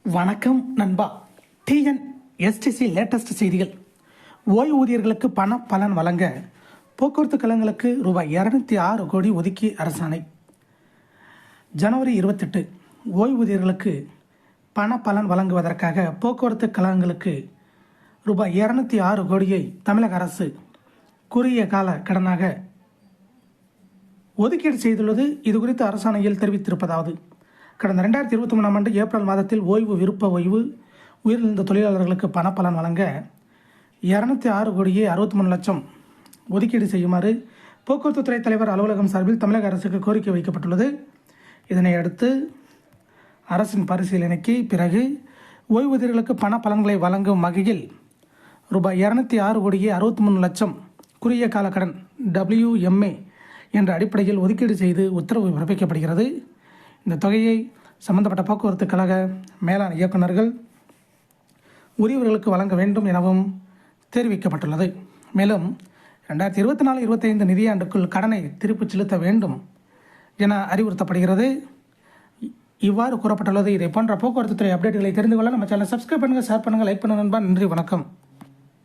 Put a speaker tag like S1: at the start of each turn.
S1: வணக்கம் நண்பா. TNSTC latest செய்திகள். ஓய்வூதியர்களுக்கு பண பலன் வழங்க போக்குவரத்து கழகங்களுக்கு ரூபாய் 206 கோடி ஒதுக்கி அரசாணை. ஜனவரி 28 ஓய்வூதியர்களுக்கு பண பலன் வழங்குவதற்காக போக்குவரத்து கழகங்களுக்கு ரூபாய் 206 கோடியை தமிழக அரசு குறுகிய கால கடனாக ஒதுக்கீடு செய்துள்ளது. இது குறித்து அரசாணையில் தெரிவித்திருப்பதாவது: கடந்த 2023 ஆண்டு ஏப்ரல் மாதத்தில் ஓய்வு, விருப்ப ஓய்வு, உயிரிழந்த தொழிலாளர்களுக்கு பணப்பலன் வழங்க 206 கோடியே 63 லட்சம் ஒதுக்கீடு செய்யுமாறு போக்குவரத்து துறை தலைவர் அலுவலகம் சார்பில் தமிழக அரசுக்கு கோரிக்கை வைக்கப்பட்டுள்ளது. இதனை அடுத்து அரசின் பரிசீலனைக்கு பிறகு ஓய்வூதியர்களுக்கு பண பலன்களை வழங்கும் வகையில் ரூபாய் 206 கோடியே 63 லட்சம் குறுகிய கால கடன் WMA என்ற அடிப்படையில் ஒதுக்கீடு செய்து உத்தரவு பிறப்பிக்கப்படுகிறது. இந்த தொகையை சம்பந்தப்பட்ட போக்குவரத்து கழக மேலாண் இயக்குநர்கள் உரியவர்களுக்கு வழங்க வேண்டும் எனவும் தெரிவிக்கப்பட்டுள்ளது. மேலும் 2024-25 நிதியாண்டுக்குள் கடனை திருப்பிச் செலுத்த வேண்டும் என அறிவுறுத்தப்படுகிறது. இவ்வாறு கூறப்பட்டுள்ளது. இதை போன்ற போக்குவரத்து துறை அப்டேட்டுகளை தெரிந்து கொள்ள நம்ம சேனலை சப்ஸ்கிரைப் பண்ணுங்கள், ஷேர் பண்ணுங்கள், லைக் பண்ணுங்கள் நண்பா. நன்றி, வணக்கம்.